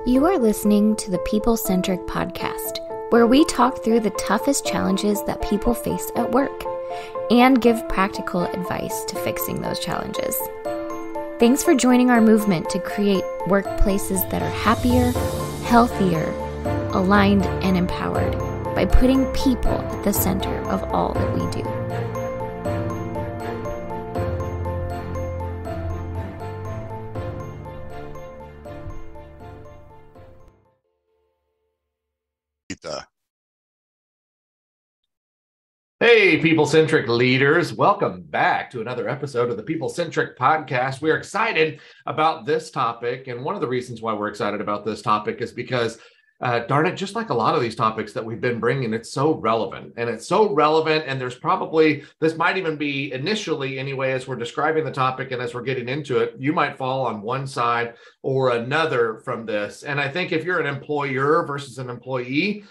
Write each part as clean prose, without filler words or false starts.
You are listening to the People Centric podcast, where we talk through the toughest challenges that people face at work and give practical advice to fixing those challenges. Thanks for joining our movement to create workplaces that are happier, healthier, aligned, and empowered by putting people at the center of all that we do. Hey, People Centric leaders. Welcome back to another episode of the People Centric podcast. We're excited about this topic. And one of the reasons why we're excited about this topic is because, darn it, just like a lot of these topics that we've been bringing, it's so relevant. And it's so relevant. And there's probably, this might even be initially anyway, as we're describing the topic and as we're getting into it, you might fall on one side or another from this. And I think if you're an employer versus an employee,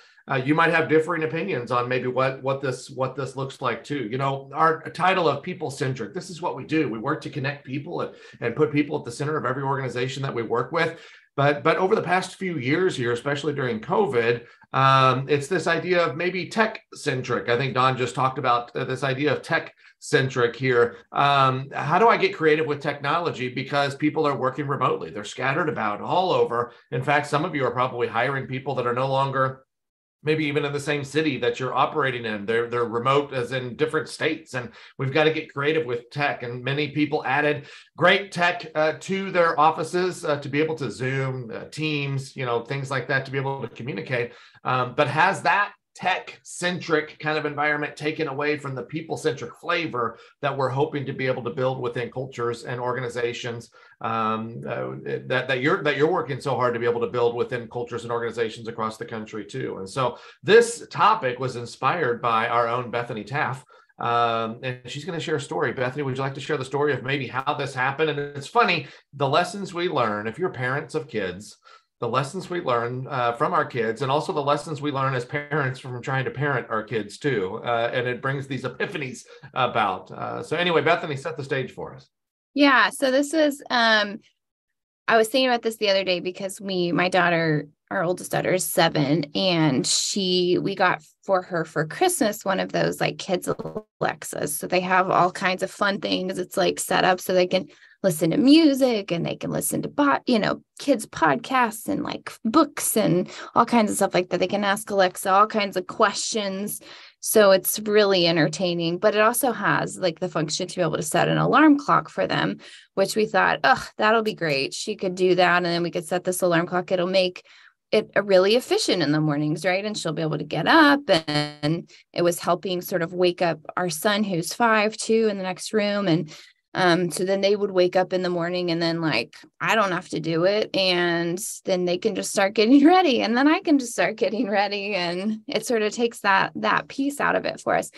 you might have differing opinions on maybe what this looks like too. You know, our title of People Centric, this is what we do. We work to connect people and put people at the center of every organization that we work with. But over the past few years here, especially during COVID, it's this idea of maybe tech centric. I think Don just talked about this idea of tech centric here. How do I get creative with technology? Because people are working remotely. They're scattered about all over. In fact, some of you are probably hiring people that are no longer maybe even in the same city that you're operating in. They're remote as in different states. And we've got to get creative with tech. And many people added great tech to their offices to be able to Zoom, Teams, things like that to be able to communicate. But has that tech-centric kind of environment taken away from the people-centric flavor that we're hoping to be able to build within cultures and organizations that you're working so hard to be able to build within cultures and organizations across the country too. And so this topic was inspired by our own Bethany Taff. And she's going to share a story. Bethany, would you like to share the story of maybe how this happened? And it's funny, the lessons we learn, if you're parents of kids, the lessons we learn from our kids, and also the lessons we learn as parents from trying to parent our kids too. And it brings these epiphanies about. So anyway, Bethany, set the stage for us. Yeah. So this is, I was thinking about this the other day because my daughter, our oldest daughter is 7, and we got for her for Christmas one of those like kids Alexas. So they have all kinds of fun things. It's like set up so they can listen to music and they can listen to kids podcasts and like books and all kinds of stuff like that. They can ask Alexa all kinds of questions. So it's really entertaining, but it also has like the function to be able to set an alarm clock for them, which we thought, that'll be great. She could do that. And then we could set this alarm clock. It'll make it really efficient in the mornings, right? And she'll be able to get up, and it was helping sort of wake up our son, who's 5 too, in the next room. And so then they would wake up in the morning, and then like, I don't have to do it. And then they can just start getting ready, and then I can just start getting ready. And it sort of takes that piece out of it for us.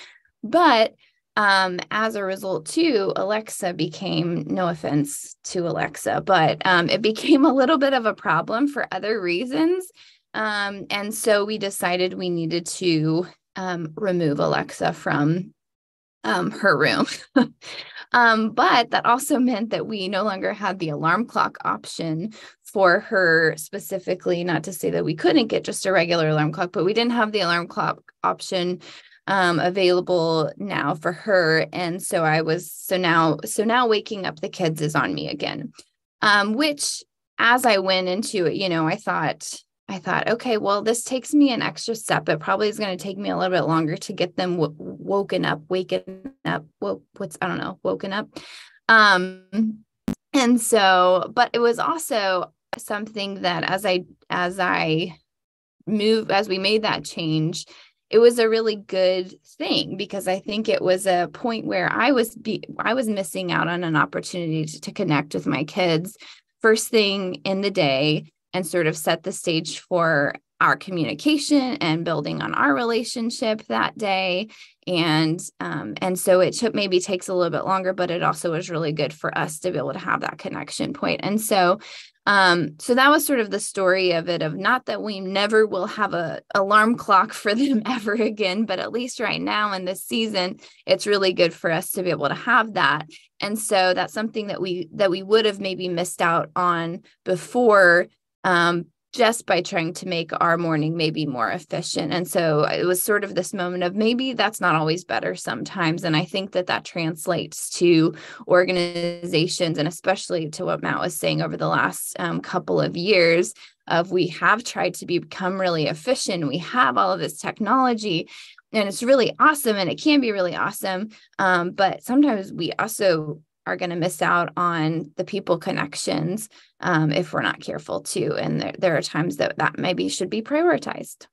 But as a result too, Alexa became, no offense to Alexa, but it became a little bit of a problem for other reasons. And so we decided we needed to remove Alexa from her room. But that also meant that we no longer had the alarm clock option for her specifically, not to say that we couldn't get just a regular alarm clock, but we didn't have the alarm clock option available now for her. And so now waking up the kids is on me again, which as I went into it, I thought, okay, well, this takes me an extra step. It probably is going to take me a little bit longer to get them woken up. And so, but it was also something that as we made that change, it was a really good thing, because I think it was a point where I was missing out on an opportunity to connect with my kids first thing in the day and sort of set the stage for our communication and building on our relationship that day. And so it maybe takes a little bit longer, but it also was really good for us to be able to have that connection point. And so that was sort of the story of it, of not that we never will have a alarm clock for them ever again, but at least right now in this season, it's really good for us to be able to have that. And so that's something that we would have maybe missed out on before, just by trying to make our morning maybe more efficient. And so it was sort of this moment of maybe that's not always better sometimes. And I think that translates to organizations, and especially to what Matt was saying over the last couple of years of we have tried to become really efficient. We have all of this technology and it's really awesome and it can be really awesome. But sometimes we also are going to miss out on the people connections if we're not careful too. And there are times that maybe should be prioritized.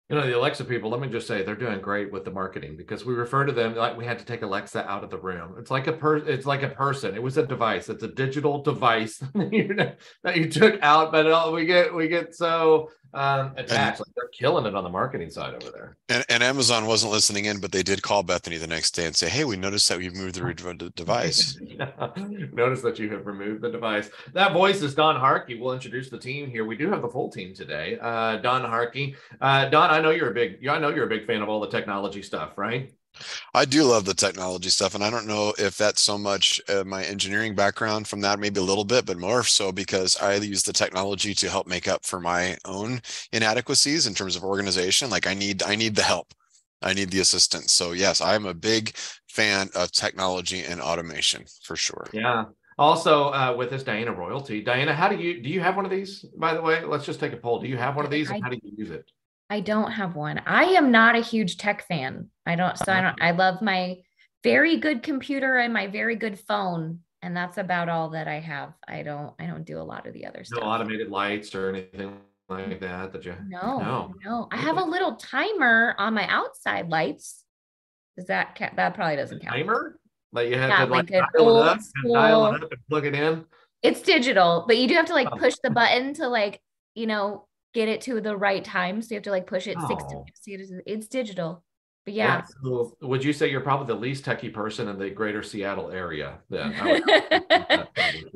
The Alexa people, let me just say, they're doing great with the marketing, because we refer to them like we had to take Alexa out of the room. It's like a person. It was a device. It's a digital device that you took out, but we get so attached. Like they're killing it on the marketing side over there. And Amazon wasn't listening in, but they did call Bethany the next day and say, "Hey, we noticed that you've moved the device." Notice that you have removed the device. That voice is Don Harkey. We'll introduce the team here. We do have the full team today. Don Harkey. Don, I know you're a big fan of all the technology stuff, right? I do love the technology stuff, and I don't know if that's so much my engineering background from that, maybe a little bit, but more so because I use the technology to help make up for my own inadequacies in terms of organization. Like I need the help. I need the assistance. So yes, I'm a big fan of technology and automation for sure. Yeah. Also, with this Diana royalty, Diana, do you have one of these, by the way? Let's just take a poll. Do you have one of these, and how do you use it? I don't have one. I am not a huge tech fan. I love my very good computer and my very good phone. And that's about all that I have. I don't do a lot of the other stuff. No automated lights or anything like that No. I have a little timer on my outside lights. That probably doesn't count. Timer? Like you have to dial it up and plug it in? It's digital, but you do have to push the button to get it to the right time. So you have to push it 6 it's digital. But yeah. So would you say you're probably the least techie person in the greater Seattle area then?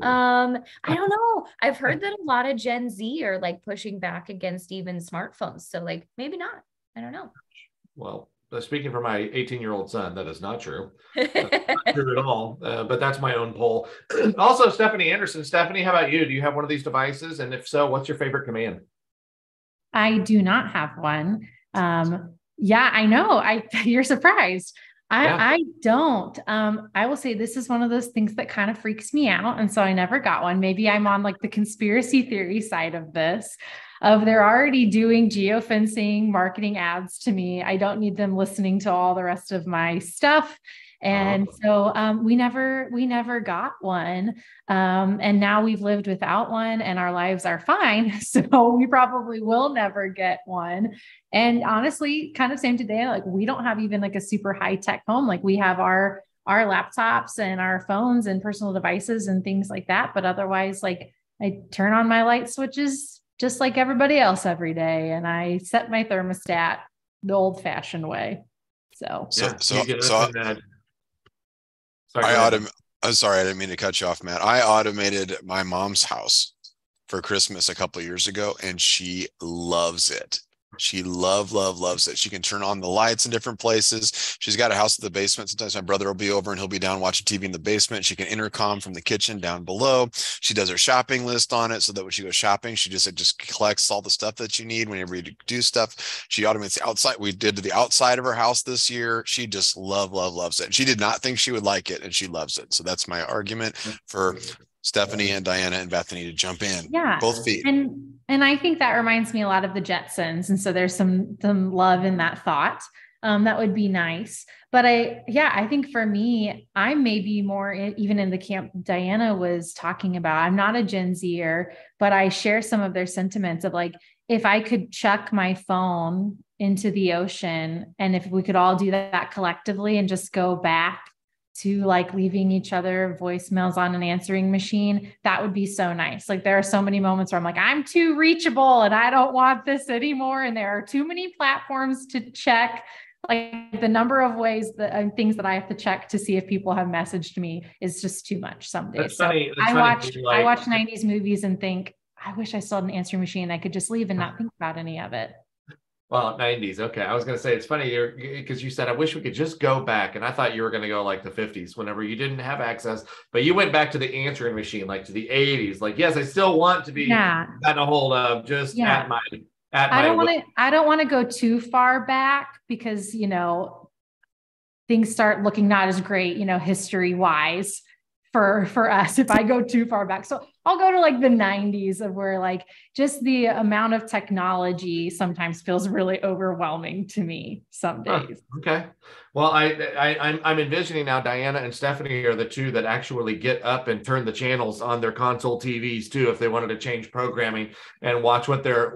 I don't know. I've heard that a lot of Gen Z are pushing back against even smartphones. So maybe not. I don't know. Well, speaking for my 18-year-old son, that is not true. That's not true at all. But that's my own poll. Also, Stephanie Anderson. Stephanie, how about you? Do you have one of these devices? And if so, what's your favorite command? I do not have one. Yeah, I know. You're surprised. I don't. I will say this is one of those things that kind of freaks me out. And so I never got one. Maybe I'm on the conspiracy theory side of this, of they're already doing geofencing marketing ads to me. I don't need them listening to all the rest of my stuff. And so we never got one. And now we've lived without one and our lives are fine. So we probably will never get one. And honestly, kind of same today, we don't have even a super high tech home. We have our laptops and our phones and personal devices and things like that. But otherwise, I turn on my light switches just like everybody else every day. And I set my thermostat the old fashioned way. I'm sorry, I didn't mean to cut you off, Matt. I automated my mom's house for Christmas a couple of years ago, and she loves it. She loves it. She can turn on the lights in different places. She's got a house in the basement. Sometimes my brother will be over and he'll be down watching TV in the basement. She can intercom from the kitchen down below. She does her shopping list on it so that when she goes shopping, she just collects all the stuff that you need whenever you do stuff. She automates the outside. We did to the outside of her house this year. She just loves it. She did not think she would like it, and she loves it. So that's my argument for Stephanie and Diana and Bethany to jump in. Yeah. Both feet. And I think that reminds me a lot of the Jetsons. And so there's some love in that thought. That would be nice. But I think for me, I'm maybe more even in the camp Diana was talking about. I'm not a Gen Zer, but I share some of their sentiments of if I could chuck my phone into the ocean, and if we could all do that collectively and just go back to leaving each other voicemails on an answering machine, that would be so nice. There are so many moments where I'm too reachable and I don't want this anymore. And there are too many platforms to check. The number of ways things that I have to check to see if people have messaged me is just too much some days. I watch 90s movies and think, I wish I still had an answering machine. I could just leave and not think about any of it. Well, 90s. Okay. I was going to say, it's funny because you said, I wish we could just go back. And I thought you were going to go like the 50s whenever you didn't have access, but you went back to the answering machine, like to the 80s. Like, yes, I still want to be gotten a hold of just at my, I don't want to go too far back because, you know, things start looking not as great, you know, history wise for us if I go too far back. So I'll go to like the 90s of where like just the amount of technology sometimes feels really overwhelming to me some days. Okay. Well, I'm envisioning now Diana and Stephanie are the two that actually get up and turn the channels on their console TVs too, if they wanted to change programming and watch what they're,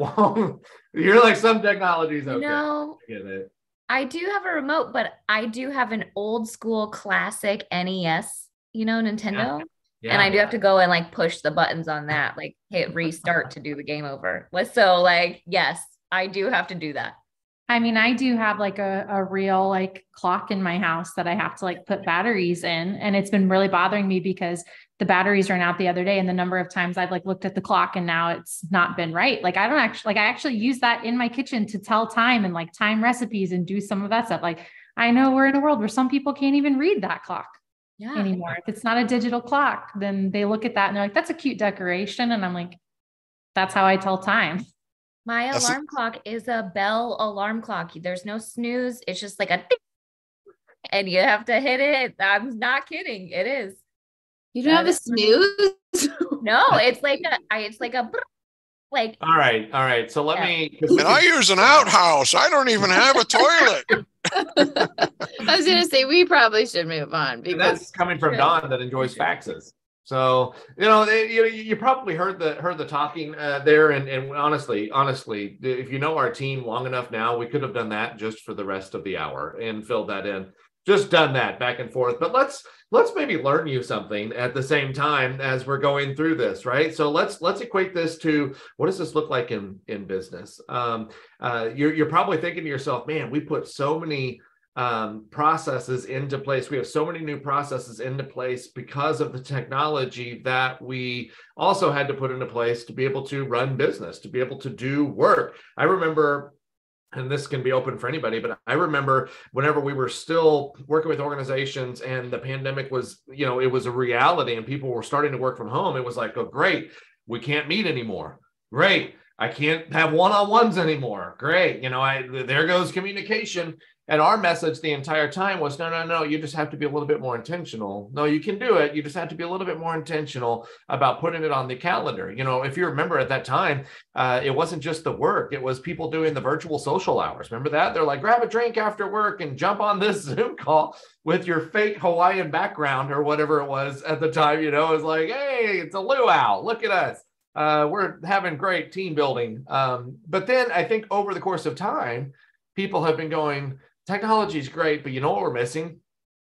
you're like, some technologies. Okay. No, I get it. I do have a remote, but I do have an old school classic NES, you know, Nintendo. Yeah. And I do have to go and like push the buttons on that, like hit restart to do the game over. So like, yes, I do have to do that. I mean, I do have like a real like clock in my house that I have to like put batteries in. And it's been really bothering me because the batteries ran out the other day. And the number of times I've like looked at the clock and now it's not been right. Like, I actually use that in my kitchen to tell time and like time recipes and do some of that stuff. Like, I know we're in a world where some people can't even read that clock anymore. If it's not a digital clock, then they look at that and they're like, that's a cute decoration. And I'm like, that's how I tell time. My alarm clock is a bell alarm clock. There's no snooze. It's just like a ding, and you have to hit it. I'm not kidding. It is. You don't have a snooze? No, it's like All right. So let me. And I use an outhouse. I don't even have a toilet. I was going to say, we probably should move on because that's coming from Don that enjoys faxes. So, you know, you probably heard the talking there. And honestly, if you know our team long enough now, we could have done that just for the rest of the hour and filled that in. Just done that back and forth. But let's maybe learn you something at the same time as we're going through this, right? So let's equate this to, what does this look like in business? You're probably thinking to yourself, man, we put so many processes into place. We have so many new processes into place because of the technology that we also had to put into place to be able to run business, to be able to do work. I remember, and this can be open for anybody, but I remember whenever we were still working with organizations and the pandemic was, you know, it was a reality and people were starting to work from home. It was like, oh, great, we can't meet anymore. Great, I can't have one-on-ones anymore. Great, you know, there goes communication. And our message the entire time was, no, you just have to be a little bit more intentional. No, you can do it. You just have to be a little bit more intentional about putting it on the calendar. You know, if you remember at that time, it wasn't just the work. It was people doing the virtual social hours. Remember that? They're like, grab a drink after work and jump on this Zoom call with your fake Hawaiian background or whatever it was at the time. You know, it was like, hey, it's a luau. Look at us. We're having great team building. But then I think over the course of time, people have been going, technology is great, but you know what we're missing?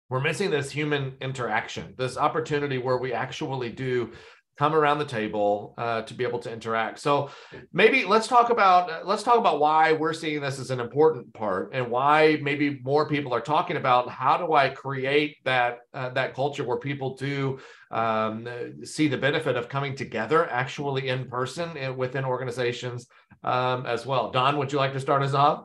We're missing this human interaction, this opportunity where we actually do come around the table to be able to interact. So maybe let's talk about why we're seeing this as an important part and why maybe more people are talking about how do I create that culture where people do see the benefit of coming together actually in person and within organizations as well. Don, would you like to start us off?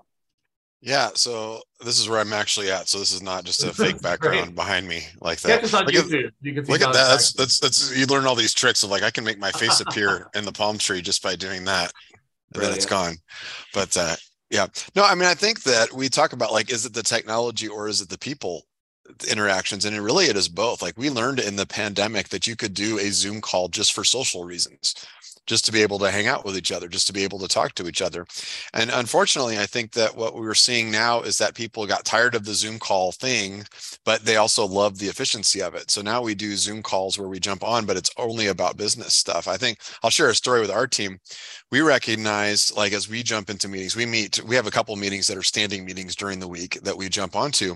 Yeah, so this is where I'm actually at. So this is not just a fake background behind me like that. Get this on YouTube. You can see look at that. That's you learn all these tricks of like I can make my face appear in the palm tree just by doing that, and then it's gone. But yeah, no, I mean I think that we talk about like is it the technology or is it the people interactions, and it is both. Like we learned in the pandemic that you could do a Zoom call just for social reasons, just to be able to hang out with each other, just to be able to talk to each other. And unfortunately, I think that what we're seeing now is that people got tired of the Zoom call thing, but they also love the efficiency of it. So now we do Zoom calls where we jump on, but it's only about business stuff. I think I'll share a story with our team. We recognized, like, as we jump into meetings, we have a couple of meetings that are standing meetings during the week that we jump onto.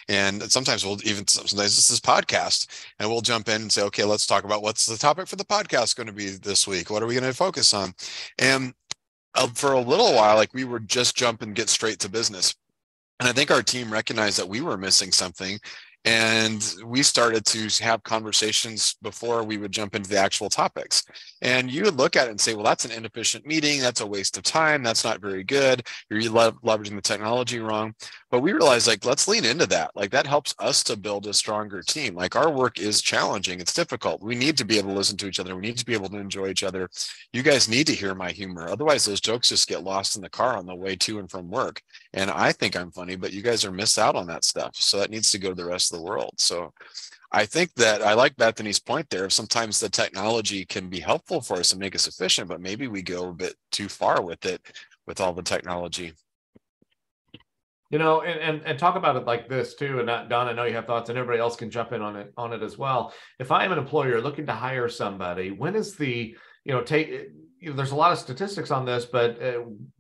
And sometimes this is podcast, and we'll jump in and say, okay, let's talk about what's the topic for the podcast going to be this week? What are we going to focus on? And for a little while, like we were just jump and get straight to business. And I think our team recognized that we were missing something. And we started to have conversations before we would jump into the actual topics. And you would look at it and say, well, that's an inefficient meeting. That's a waste of time. That's not very good. You're leveraging the technology wrong. But we realized, like, let's lean into that. Like, that helps us to build a stronger team. Like, our work is challenging. It's difficult. We need to be able to listen to each other. We need to be able to enjoy each other. You guys need to hear my humor. Otherwise, those jokes just get lost in the car on the way to and from work. And I think I'm funny, but you guys are missed out on that stuff. So that needs to go to the rest of the world. So I think that I like Bethany's point there. Sometimes the technology can be helpful for us and make us efficient, but maybe we go a bit too far with it, with all the technology. You know, and talk about it like this too. And Don, I know you have thoughts, and everybody else can jump in on it as well. If I am an employer looking to hire somebody, when is the, there's a lot of statistics on this, but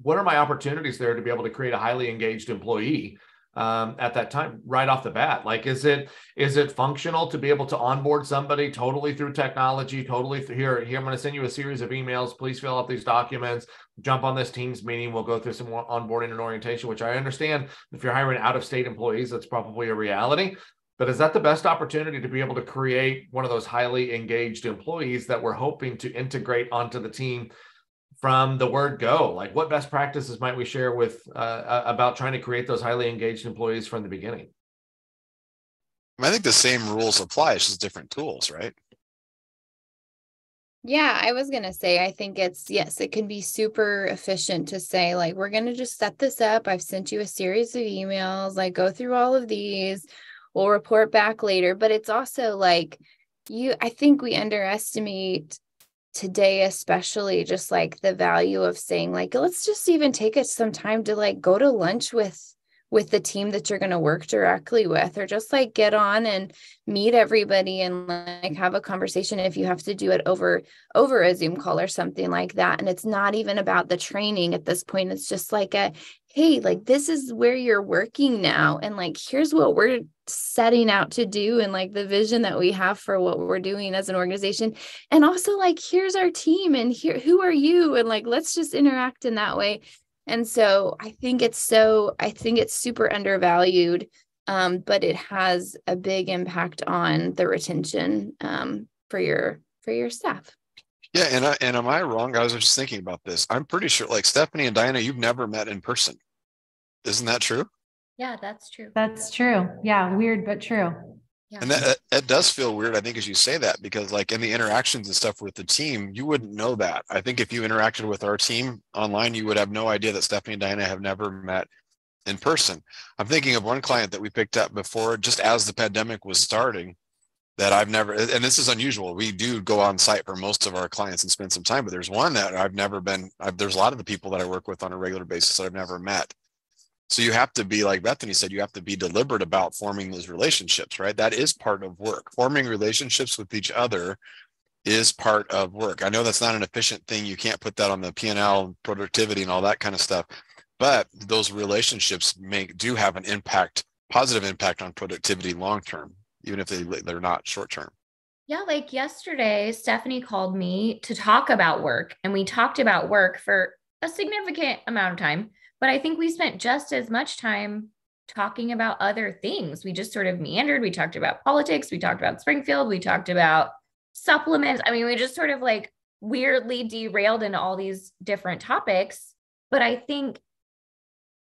what are my opportunities there to be able to create a highly engaged employee at that time, right off the bat? Like, is it functional to be able to onboard somebody totally through technology, totally through here, I'm going to send you a series of emails, please fill out these documents, jump on this Teams meeting, we'll go through some more onboarding and orientation, which I understand if you're hiring out-of-state employees, that's probably a reality. But is that the best opportunity to be able to create one of those highly engaged employees that we're hoping to integrate onto the team from the word go? Like, what best practices might we share with about trying to create those highly engaged employees from the beginning? I think the same rules apply. It's just different tools, right? Yeah, I was going to say, I think yes, it can be super efficient to say, like, we're going to just set this up. I've sent you a series of emails, like, go through all of these. We'll report back later. But it's also like I think we underestimate today, especially, just like the value of saying, like, let's just even take us some time to like go to lunch with the team that you're going to work directly with, or just like get on and meet everybody and like have a conversation if you have to do it over a Zoom call or something like that. And it's not even about the training at this point. It's just like hey, like, this is where you're working now. And like, here's what we're setting out to do, and like the vision that we have for what we're doing as an organization. And also, like, here's our team, and here, who are you? And like, let's just interact in that way. And so I think it's super undervalued, but it has a big impact on the retention for your staff. Yeah, and am I wrong? I was just thinking about this. I'm pretty sure, like, Stephanie and Diana, you've never met in person. Isn't that true? Yeah, that's true. That's true. Yeah, weird, but true. Yeah. And that does feel weird, I think, as you say that, because like in the interactions and stuff with the team, you wouldn't know that. I think if you interacted with our team online, you would have no idea that Stephanie and Diana have never met in person. I'm thinking of one client that we picked up before, just as the pandemic was starting, that I've never, and this is unusual. We do go on site for most of our clients and spend some time, but there's one that I've never been, there's a lot of the people that I work with on a regular basis that I've never met. So you have to be, like Bethany said, you have to be deliberate about forming those relationships, right? That is part of work. Forming relationships with each other is part of work. I know that's not an efficient thing. You can't put that on the P&L, productivity and all that kind of stuff, but those relationships do have an impact, positive impact on productivity long-term, even if they're not short-term. Yeah, like yesterday, Stephanie called me to talk about work, and we talked about work for a significant amount of time. But I think we spent just as much time talking about other things. We just sort of meandered. We talked about politics. We talked about Springfield. We talked about supplements. I mean, we just sort of like weirdly derailed into all these different topics. But I think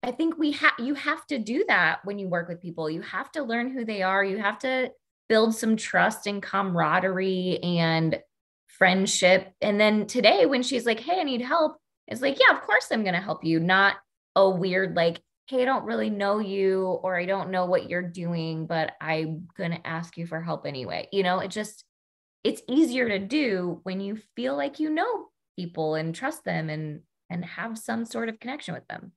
you have to do that when you work with people. You have to learn who they are. You have to build some trust and camaraderie and friendship. And then today, when she's like, hey, I need help, it's like, yeah, of course I'm going to help you. Not a weird, like, hey, I don't really know you, or I don't know what you're doing, but I'm going to ask you for help anyway. It's easier to do when you feel like you know people and trust them and have some sort of connection with them.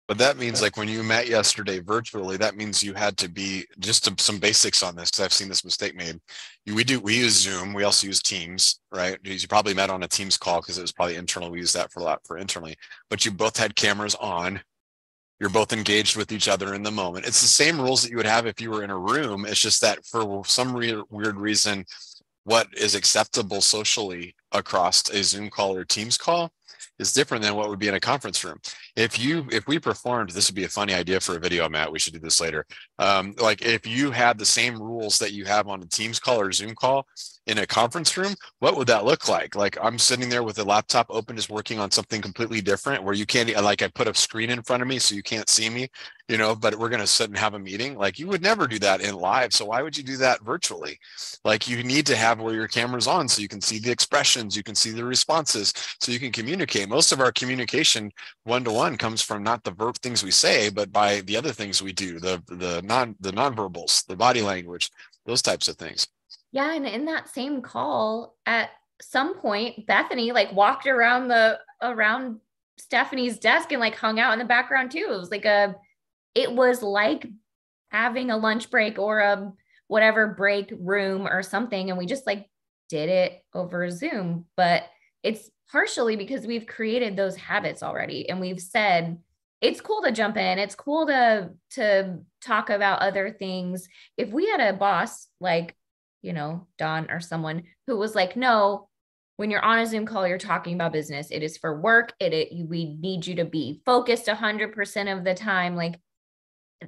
But that means, like, when you met yesterday virtually, that means you had to be some basics on this, because I've seen this mistake made. We use Zoom. We also use Teams, right? You probably met on a Teams call because it was probably internal. We use that for a lot for internally, but you both had cameras on. You're both engaged with each other in the moment. It's the same rules that you would have if you were in a room. It's just that for some weird reason, what is acceptable socially across a Zoom call or Teams call is different than what would be in a conference room. If we performed, this would be a funny idea for a video, Matt, we should do this later. Like if you had the same rules that you have on a Teams call or Zoom call in a conference room, what would that look like? Like I'm sitting there with a laptop open, just working on something completely different where you can't, like I put a screen in front of me so you can't see me, but we're going to sit and have a meeting. Like you would never do that in live. So why would you do that virtually? Like you need to have where your camera's on so you can see the expressions, you can see the responses, so you can communicate. Most of our communication one-to-one comes from not the verb things we say, but by the other things we do, the nonverbals, the body language, those types of things. Yeah. And in that same call, at some point, Bethany like walked around Stephanie's desk and like hung out in the background too. It was like having a lunch break or a whatever break room or something. And we just like did it over Zoom, but it's partially because we've created those habits already. And we've said, it's cool to jump in. It's cool to talk about other things. If we had a boss, like, Don or someone who was like, no, when you're on a Zoom call, you're talking about business. It is for work. We need you to be focused 100% of the time. Like,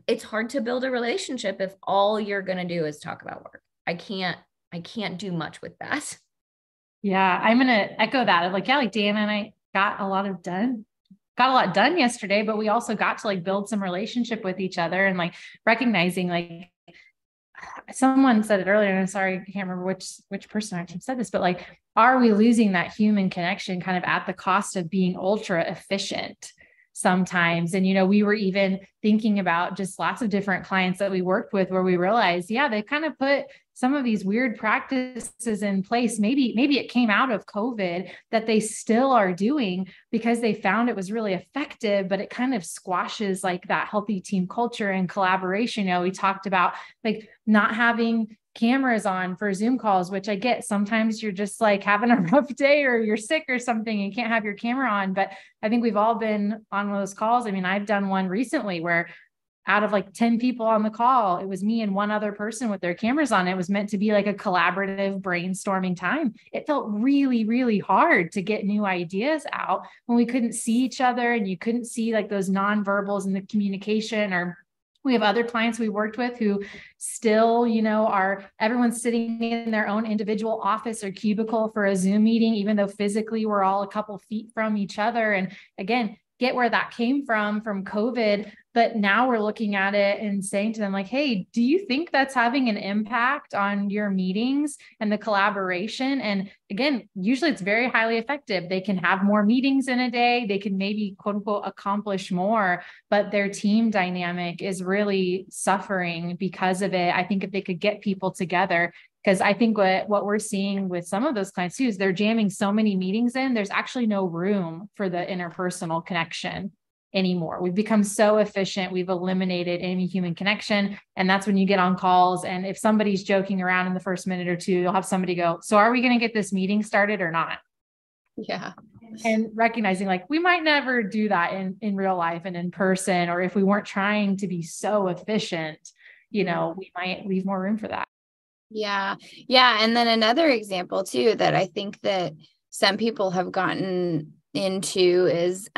it's hard to build a relationship if all you're going to do is talk about work. I can't do much with that. Yeah. I'm going to echo that. Like Dan and I got a lot done yesterday, but we also got to like build some relationship with each other and like recognizing, like, someone said it earlier, and I'm sorry, I can't remember which person actually said this, but like, are we losing that human connection kind of at the cost of being ultra efficient sometimes? And, we were even thinking about just lots of different clients that we worked with where we realized, they kind of put some of these weird practices in place. Maybe it came out of COVID that they still are doing because they found it was really effective, but it kind of squashes like that healthy team culture and collaboration. We talked about like not having cameras on for Zoom calls, which I get. Sometimes you're just like having a rough day or you're sick or something and you can't have your camera on. But I think we've all been on one of those calls. I mean, I've done one recently where out of like 10 people on the call, it was me and one other person with their cameras on. It was meant to be like a collaborative brainstorming time. It felt really, really hard to get new ideas out when we couldn't see each other and you couldn't see like those nonverbals in the communication. Or we have other clients we worked with who still, everyone's sitting in their own individual office or cubicle for a Zoom meeting, even though physically we're all a couple feet from each other. And again, get where that came from COVID. But now we're looking at it and saying to them like, hey, do you think that's having an impact on your meetings and the collaboration? And again, usually it's very highly effective. They can have more meetings in a day. They can maybe quote unquote accomplish more, but their team dynamic is really suffering because of it. I think if they could get people together, because I think what we're seeing with some of those clients too is they're jamming so many meetings in, there's actually no room for the interpersonal connection anymore. We've become so efficient. We've eliminated any human connection. And that's when you get on calls. And if somebody's joking around in the first minute or two, you'll have somebody go, so are we going to get this meeting started or not? Yeah. And recognizing like, we might never do that in real life and in person, or if we weren't trying to be so efficient, we might leave more room for that. Yeah. Yeah. And then another example too, that I think that some people have gotten into is,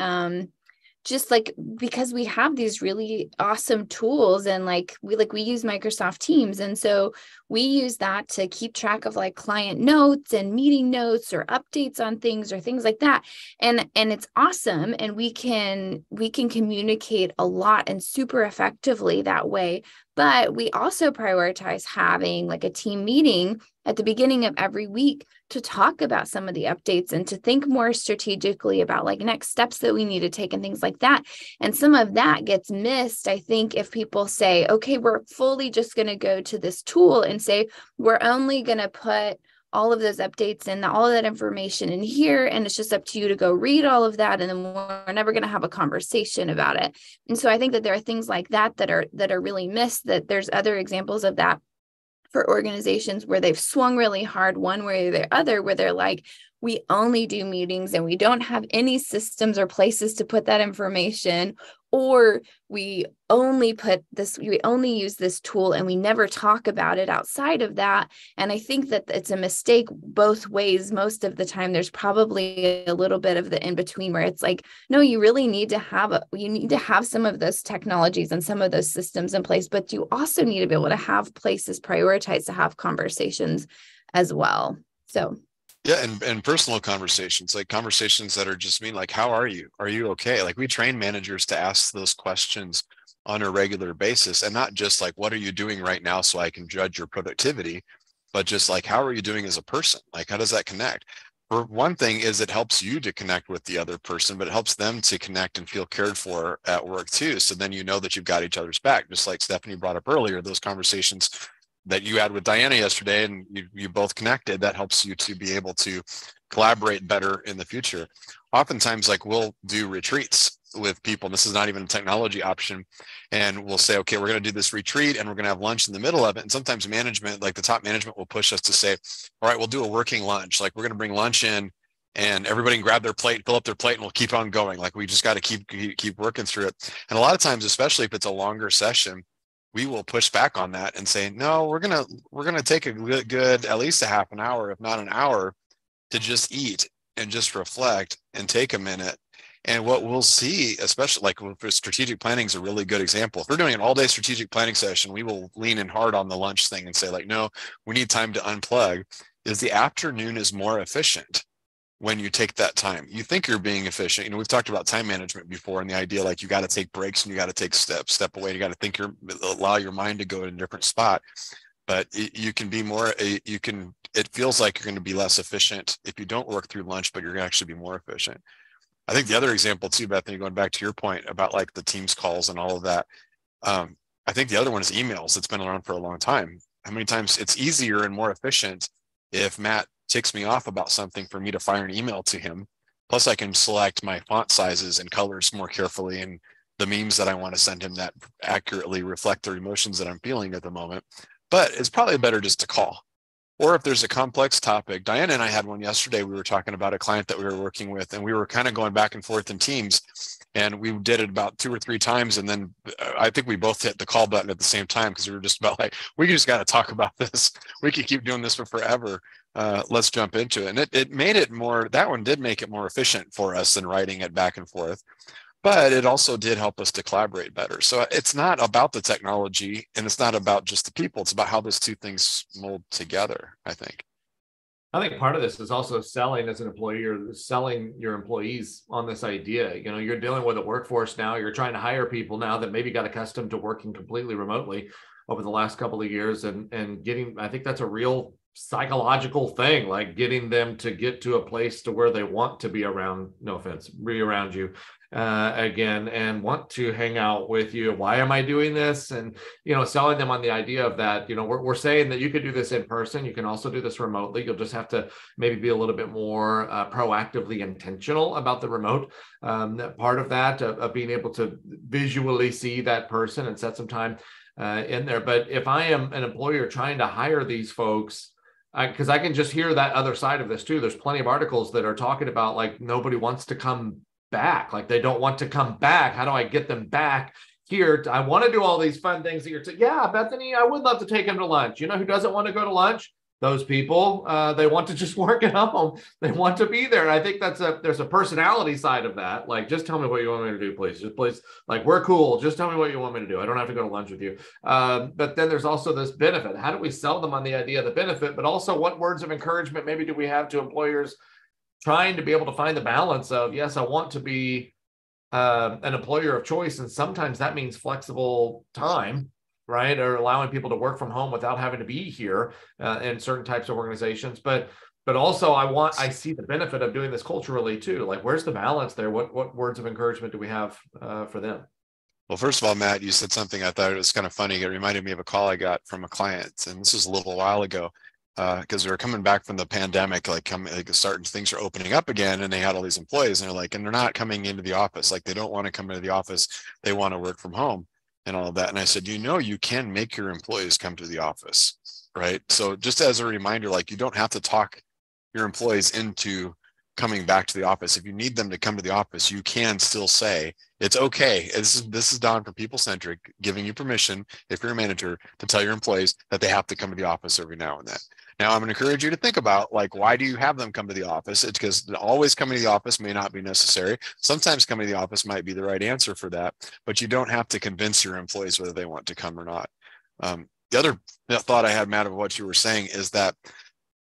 just like, because we have these really awesome tools and we use Microsoft Teams. And so we use that to keep track of like client notes and meeting notes or updates on things or things like that. And it's awesome. And we can communicate a lot and super effectively that way. But we also prioritize having like a team meeting at the beginning of every week to talk about some of the updates and to think more strategically about like next steps that we need to take and things like that. And some of that gets missed, I think, if people say, okay, we're fully just going to go to this tool and say, we're only going to put all of those updates and all of that information in here. And it's just up to you to go read all of that. And then we're never going to have a conversation about it. And so I think that there are things like that are really missed, that there's other examples of that for organizations where they've swung really hard one way or the other, where they're like, we only do meetings and we don't have any systems or places to put that information, or we only use this tool and we never talk about it outside of that. And I think that it's a mistake both ways. Most of the time, there's probably a little bit of the in between where it's like, no, you really need to have some of those technologies and some of those systems in place, but you also need to be able to have places prioritized to have conversations as well. So yeah, and personal conversations, like conversations that are just mean, like, how are you? Are you okay? Like, we train managers to ask those questions on a regular basis, and not just like, what are you doing right now so I can judge your productivity, but just like, how are you doing as a person? Like, how does that connect? For one thing is it helps you to connect with the other person, but it helps them to connect and feel cared for at work too. So then you know that you've got each other's back, just like Stephanie brought up earlier, those conversations that you had with Diana yesterday, and you both connected, that helps you to be able to collaborate better in the future. Oftentimes, like, we'll do retreats with people, and this is not even a technology option, and we'll say, okay, we're going to do this retreat and we're going to have lunch in the middle of it. And sometimes management, like the top management, will push us to say, all right, we'll do a working lunch. Like, we're going to bring lunch in and everybody can grab their plate, fill up their plate, and we'll keep on going. Like, we just got to keep working through it. And a lot of times, especially if it's a longer session, we will push back on that and say, no, we're gonna take a good at least a half an hour, if not an hour, to just eat and just reflect and take a minute. And what we'll see, especially like for strategic planning, is a really good example. If we're doing an all-day strategic planning session, we will lean in hard on the lunch thing and say, like, no, we need time to unplug. Is the afternoon is more efficient when you take that time. You think you're being efficient. You know, we've talked about time management before, and the idea, like, you got to take breaks and you got to take step away. You got to allow your mind to go in a different spot. But you can be more, it feels like you're going to be less efficient if you don't work through lunch, but you're going to actually be more efficient. I think the other example too, Bethany, going back to your point about like the Teams calls and all of that. I think the other one is emails. It's been around for a long time. How many times it's easier and more efficient if Matt ticks me off about something for me to fire an email to him. Plus, I can select my font sizes and colors more carefully, and the memes that I want to send him that accurately reflect the emotions that I'm feeling at the moment. But it's probably better just to call. Or if there's a complex topic, Diana and I had one yesterday. We were talking about a client that we were working with, and we were kind of going back and forth in Teams, and we did it about 2 or 3 times. And then I think we both hit the call button at the same time, because we were just about like, we just got to talk about this. We could keep doing this for forever. Let's jump into it. And it made it more, that one did make it more efficient for us than writing it back and forth. But it also did help us to collaborate better. So it's not about the technology, and it's not about just the people. It's about how those two things mold together, I think. I think part of this is also selling as an employee, or selling your employees on this idea. You know, you're dealing with a workforce now. You're trying to hire people now that maybe got accustomed to working completely remotely over the last couple of years, and getting, I think that's a real psychological thing, like getting them to get to a place to where they want to be around, no offense, be around you again, and want to hang out with you. Why am I doing this? And, you know, selling them on the idea of that, you know, we're saying that you could do this in person. You can also do this remotely. You'll just have to maybe be a little bit more proactively intentional about the remote part of that, of being able to visually see that person and set some time in there. But if I am an employer trying to hire these folks, because I can just hear that other side of this too. There's plenty of articles that are talking about like nobody wants to come back. Like they don't want to come back. How do I get them back here? I want to do all these fun things that you're saying. Yeah, Bethany, I would love to take him to lunch. You know who doesn't want to go to lunch? Those people. They want to just work at home. They want to be there. And I think there's a personality side of that. Like, just tell me what you want me to do, please. Just please, like, we're cool. Just tell me what you want me to do. I don't have to go to lunch with you. But then there's also this benefit. How do we sell them on the idea of the benefit? But also, what words of encouragement maybe do we have to employers trying to be able to find the balance of, yes, I want to be an employer of choice. And sometimes that means flexible time, right? Or allowing people to work from home without having to be here in certain types of organizations. But also I see the benefit of doing this culturally too. Like, where's the balance there? What words of encouragement do we have for them? Well, first of all, Matt, you said something I thought it was kind of funny. It reminded me of a call I got from a client, and this was a little while ago, because we were coming back from the pandemic, things are opening up again, and they had all these employees, and they're not coming into the office. Like, they don't want to come into the office. They want to work from home and all of that. And I said, you can make your employees come to the office, right? So just as a reminder, like, you don't have to talk your employees into coming back to the office. If you need them to come to the office, you can still say, it's okay. This is Don from People Centric giving you permission, if you're a manager, to tell your employees that they have to come to the office every now and then. Now, I'm going to encourage you to think about, like, why do you have them come to the office? It's because always coming to the office may not be necessary. Sometimes coming to the office might be the right answer for that, but you don't have to convince your employees whether they want to come or not. The other thought I had, Matt, of what you were saying is that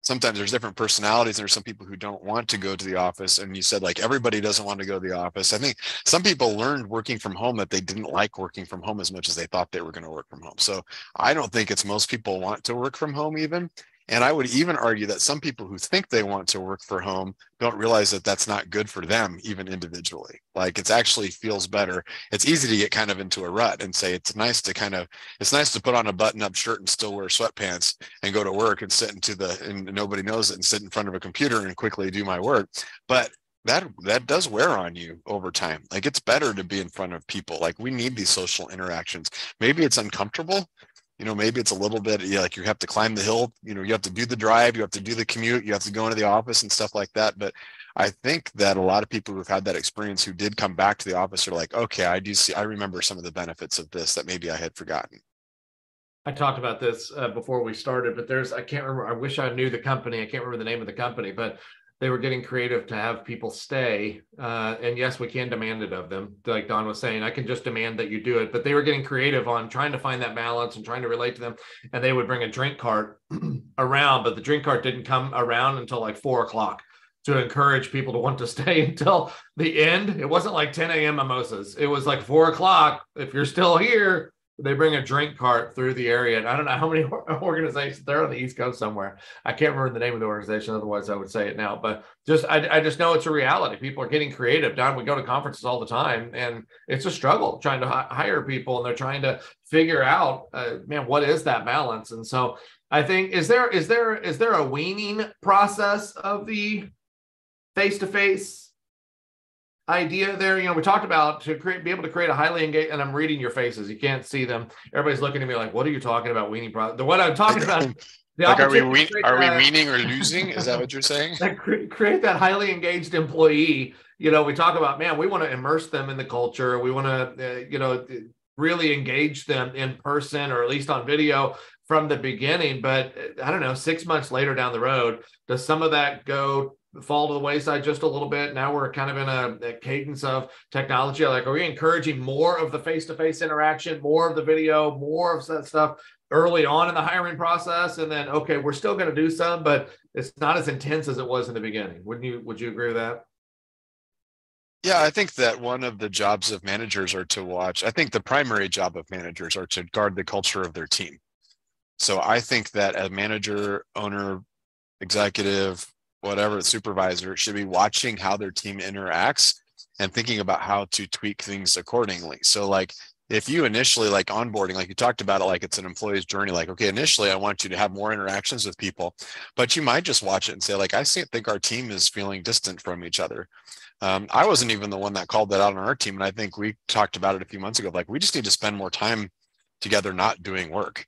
sometimes there's different personalities. There's some people who don't want to go to the office. And you said, like, everybody doesn't want to go to the office. I think some people learned working from home that they didn't like working from home as much as they thought they were going to work from home. So I don't think it's most people want to work from home even. And I would even argue that some people who think they want to work from home don't realize that that's not good for them, even individually. Like, it's actually feels better. It's easy to get kind of into a rut and say, it's nice to put on a button-up shirt and still wear sweatpants and go to work and sit and nobody knows it, and sit in front of a computer and quickly do my work. But that does wear on you over time. Like, it's better to be in front of people. Like, we need these social interactions. Maybe it's uncomfortable. Maybe it's a little bit, like, you have to climb the hill, you have to do the drive, you have to do the commute, you have to go into the office and stuff like that. But I think that a lot of people who've had that experience, who did come back to the office, are like, okay, I remember some of the benefits of this that maybe I had forgotten. I talked about this before we started, but I can't remember. I wish I knew the company. I can't remember the name of the company, but they were getting creative to have people stay. And yes, we can demand it of them. Like Don was saying, I can just demand that you do it, but they were getting creative on trying to find that balance and trying to relate to them. And they would bring a drink cart around, but the drink cart didn't come around until like 4:00 to encourage people to want to stay until the end. It wasn't like 10 a.m. mimosas. It was like 4:00. If you're still here, they bring a drink cart through the area. And I don't know how many organizations, they're on the East Coast somewhere. I can't remember the name of the organization. Otherwise I would say it now, but I just know it's a reality. People are getting creative. Don, we go to conferences all the time, and it's a struggle trying to hire people, and they're trying to figure out, what is that balance? And so I think, is there a weaning process of the face-to-face idea there? We talked about be able to create a highly engaged, and I'm reading your faces, you can't see them, everybody's looking at me like, what are you talking about, weaning process? What I'm talking about, like, are we weaning or losing? Is that what you're saying? Create that highly engaged employee. We talk about, we want to immerse them in the culture, we want to really engage them in person, or at least on video from the beginning. But I don't know, 6 months later down the road, does some of that fall to the wayside just a little bit? Now we're kind of in a cadence of technology. Like, are we encouraging more of the face-to-face interaction, more of the video, more of that stuff early on in the hiring process? And then, okay, we're still going to do some, but it's not as intense as it was in the beginning. Would you agree with that? Yeah, I think that one of the jobs of managers are to watch. I think the primary job of managers are to guard the culture of their team. So I think that a manager, owner, executive, whatever, supervisor should be watching how their team interacts and thinking about how to tweak things accordingly. So, like, if you initially, like, onboarding, like you talked about it, like it's an employee's journey, like, okay, initially I want you to have more interactions with people, but you might just watch it and say, like, I think our team is feeling distant from each other. I wasn't even the one that called that out on our team. And I think we talked about it a few months ago. Like, we just need to spend more time together, not doing work.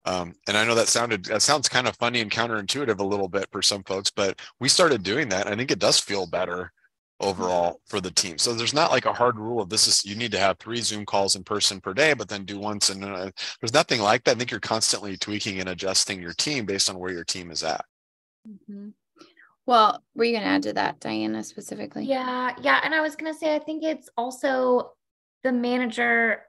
And I know that sounds kind of funny and counterintuitive a little bit for some folks, but we started doing that. I think it does feel better overall for the team. So there's not like a hard rule of you need to have 3 Zoom calls in person per day, but then do once. And there's nothing like that. I think you're constantly tweaking and adjusting your team based on where your team is at. Mm-hmm. Well, were you going to add to that, Diana, specifically? Yeah. And I was going to say, I think it's also the manager,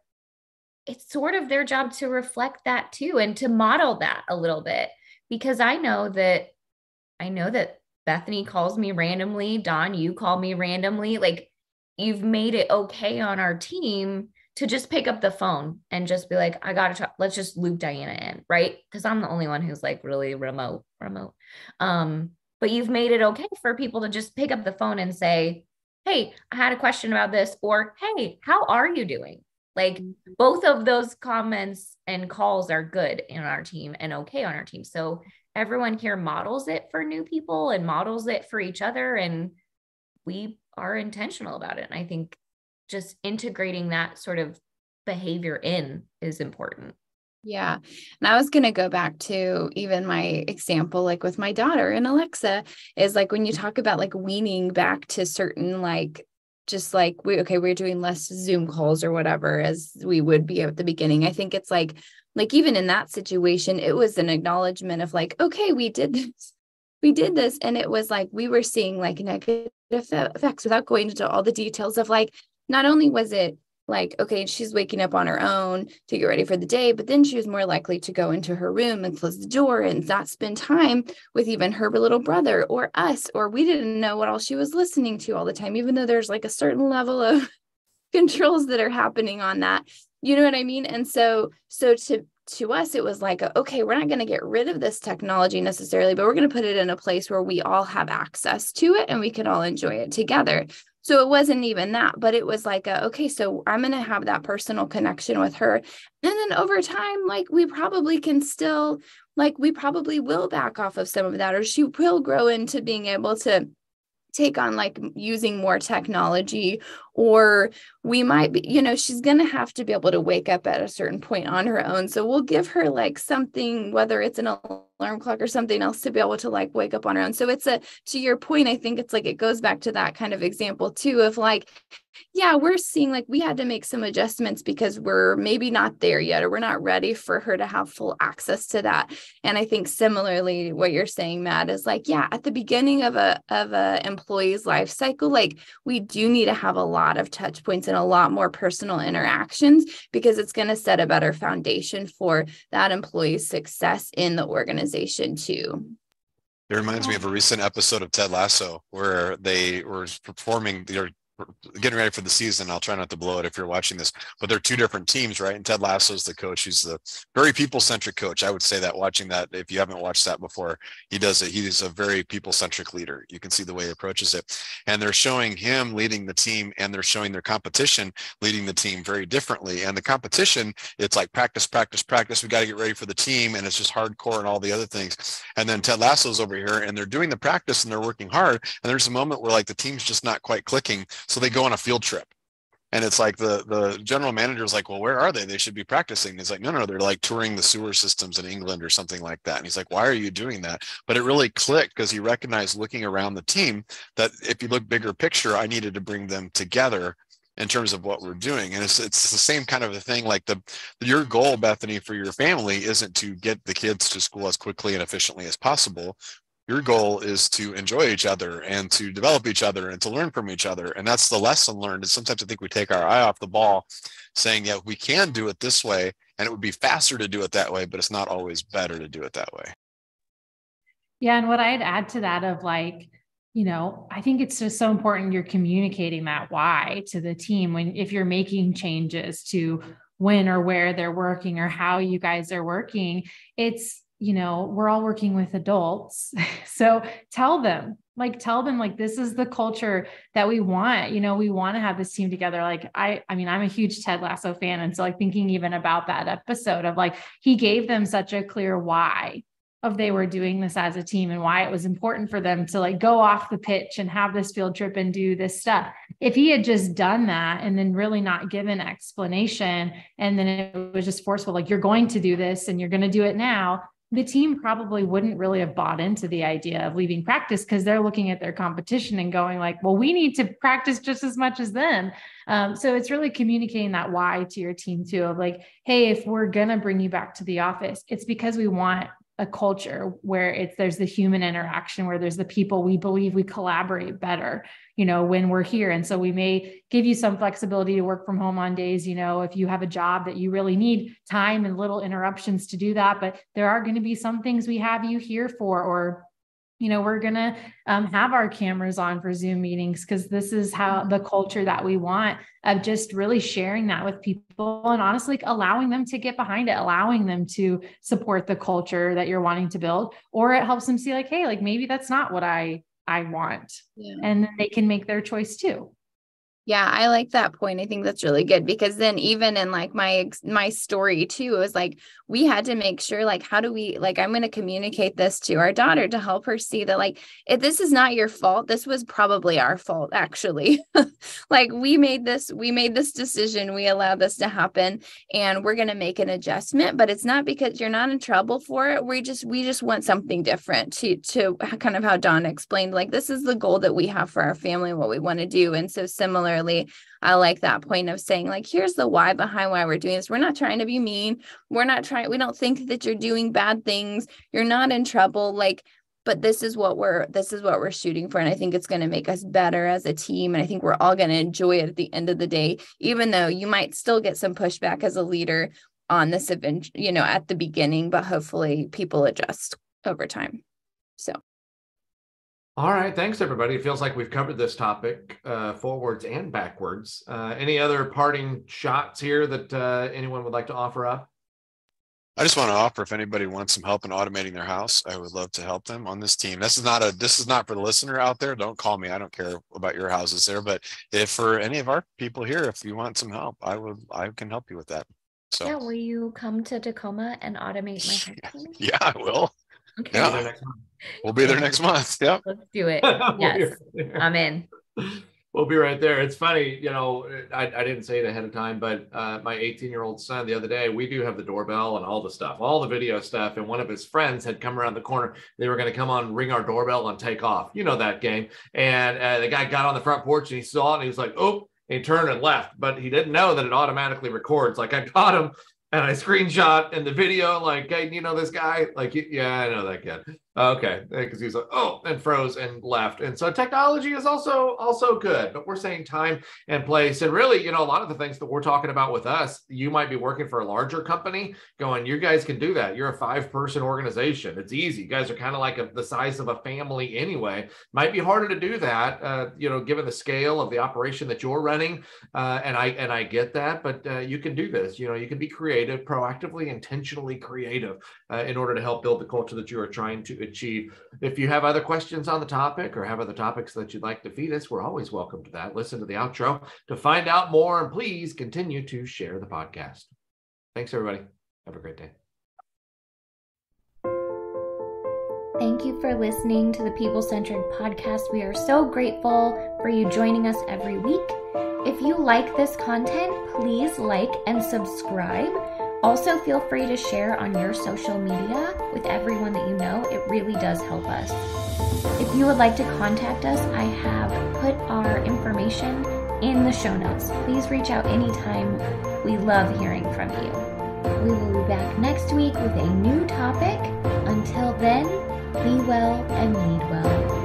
it's sort of their job to reflect that too, and to model that a little bit, because I know that Bethany calls me randomly. Don, you call me randomly. Like, you've made it okay on our team to just pick up the phone and just be like, I got to talk. Let's just loop Diana in. Right. Cause I'm the only one who's like really remote. But you've made it okay for people to just pick up the phone and say, hey, I had a question about this, or, hey, how are you doing? Like, both of those comments and calls are good in our team and okay on our team. So everyone here models it for new people and models it for each other. And we are intentional about it. And I think just integrating that sort of behavior in is important. Yeah. And I was going to go back to even my example, like with my daughter and Alexa, is like when you talk about like weaning back to certain, like, just like we're doing less Zoom calls or whatever as we would be at the beginning. I think it's like even in that situation, it was an acknowledgement of like, okay, we did this. And it was like, we were seeing like negative effects without going into all the details of like, not only was it like, okay, she's waking up on her own to get ready for the day, but then she was more likely to go into her room and close the door and not spend time with even her little brother or us, or we didn't know what all she was listening to all the time, even though there's like a certain level of controls that are happening on that. You know what I mean? And so to us, it was like, okay, we're not going to get rid of this technology necessarily, but we're going to put it in a place where we all have access to it and we can all enjoy it together. So it wasn't even that, but it was like, okay, so I'm going to have that personal connection with her. And then over time, like we probably will back off of some of that, or she will grow into being able to take on like using more technology, or we might be, she's going to have to be able to wake up at a certain point on her own. So we'll give her like something, whether it's an alarm clock or something else, to be able to like wake up on her own. So to your point, I think it's like, it goes back to that kind of example too, of like, yeah, we're seeing like we had to make some adjustments because we're maybe not there yet, or we're not ready for her to have full access to that. And I think similarly, what you're saying, Matt, is like, yeah, at the beginning of a employee's life cycle, like we do need to have a lot of touch points and a lot more personal interactions, because it's going to set a better foundation for that employee's success in the organization too. It reminds me of a recent episode of Ted Lasso where they were getting ready for the season. I'll try not to blow it if you're watching this, but they're two different teams, right? And Ted Lasso is the coach. He's the very people-centric coach. I would say that watching that, if you haven't watched that before, he's a very people-centric leader. You can see the way he approaches it. And they're showing him leading the team, and they're showing their competition leading the team very differently. And the competition, it's like practice. We got to get ready for the team. And it's just hardcore and all the other things. And then Ted Lasso's over here and they're doing the practice and they're working hard. And there's a moment where like the team's just not quite clicking. So they go on a field trip, and it's like the general manager is like, well, where are they? They should be practicing. And he's like, no, they're like touring the sewer systems in England or something like that. And he's like, why are you doing that? But it really clicked because he recognized, looking around the team, that if you look bigger picture, I needed to bring them together in terms of what we're doing. And it's the same kind of a thing. Like your goal, Bethany, for your family isn't to get the kids to school as quickly and efficiently as possible. Your goal is to enjoy each other and to develop each other and to learn from each other. And that's the lesson learned. And sometimes I think we take our eye off the ball saying, yeah, we can do it this way, and it would be faster to do it that way, but it's not always better to do it that way. Yeah. And what I'd add to that of like, I think it's just so important you're communicating that why to the team if you're making changes to when or where they're working or how you guys are working. It's, we're all working with adults. So tell them, this is the culture that we want. We want to have this team together. Like, I'm a huge Ted Lasso fan. And so like thinking even about that episode of like, he gave them such a clear why of they were doing this as a team and why it was important for them to like go off the pitch and have this field trip and do this stuff. If he had just done that and then really not given explanation, and then it was just forceful, like, you're going to do this and you're going to do it now, the team probably wouldn't really have bought into the idea of leaving practice, because they're looking at their competition and going like, well, we need to practice just as much as them. So it's really communicating that why to your team too, of like, hey, if we're going to bring you back to the office, it's because we want a culture where there's the human interaction, where there's the people, we believe we collaborate better, when we're here. And so we may give you some flexibility to work from home on days, if you have a job that you really need time and little interruptions to do that, but there are going to be some things we have you here for, or we're going to have our cameras on for Zoom meetings, because this is how the culture that we want, of just really sharing that with people and honestly allowing them to get behind it, allowing them to support the culture that you're wanting to build. Or it helps them see like, hey, like maybe that's not what I want. Yeah. And then they can make their choice too. Yeah, I like that point. I think that's really good, because then even in like my story too, it was like we had to make sure, like, how do we, like, I'm going to communicate this to our daughter to help her see that, like, if this is not your fault, this was probably our fault, actually. Like we made this decision, we allowed this to happen, and we're going to make an adjustment, but it's not because you're not in trouble for it. We just want something different, to kind of how Dawn explained, like, this is the goal that we have for our family, what we want to do. And so similarly, I like that point of saying, like, here's the why behind why we're doing this. We're not trying to be mean. We don't think that you're doing bad things. You're not in trouble. Like, but this is what we're shooting for. And I think it's going to make us better as a team. And I think we're all going to enjoy it at the end of the day, even though you might still get some pushback as a leader on this event, at the beginning, but hopefully people adjust over time. So. All right. Thanks, everybody. It feels like we've covered this topic forwards and backwards. Any other parting shots here that anyone would like to offer up? I just want to offer, if anybody wants some help in automating their house, I would love to help them on this team. This is not for the listener out there. Don't call me. I don't care about your houses there. But if for any of our people here, if you want some help, I can help you with that. So yeah, will you come to Tacoma and automate my house? Yeah, I will. Okay. Yeah. We'll be there next month. Yep. Let's do it. Yes, I'm in. We'll be right there. It's funny, I didn't say it ahead of time, but my 18-year-old son the other day, we do have the doorbell and all the stuff, all the video stuff. And one of his friends had come around the corner. They were going to come on, ring our doorbell and take off. You know that game. And the guy got on the front porch and he saw it and he was like, oh, and he turned and left. But he didn't know that it automatically records. Like, I caught him and I screenshot in the video, like, hey, you know this guy? Like, yeah, I know that kid. Okay, because he's like, oh, and froze and left. And so technology is also good, but we're saying time and place. And really, a lot of the things that we're talking about with us, you might be working for a larger company going, you guys can do that. You're a 5-person organization. It's easy. You guys are kind of like the size of a family anyway. Might be harder to do that, given the scale of the operation that you're running. And I get that, but you can do this. You can be creative, proactively, intentionally creative in order to help build the culture that you are trying to achieve. If you have other questions on the topic or have other topics that you'd like to feed us, we're always welcome to that. Listen to the outro to find out more, and please continue to share the podcast. Thanks, everybody. Have a great day. Thank you for listening to the People Centric podcast. We are so grateful for you joining us every week. If you like this content, please like and subscribe. Also, feel free to share on your social media with everyone that you know. It really does help us. If you would like to contact us, I have put our information in the show notes. Please reach out anytime. We love hearing from you. We will be back next week with a new topic. Until then, be well and lead well.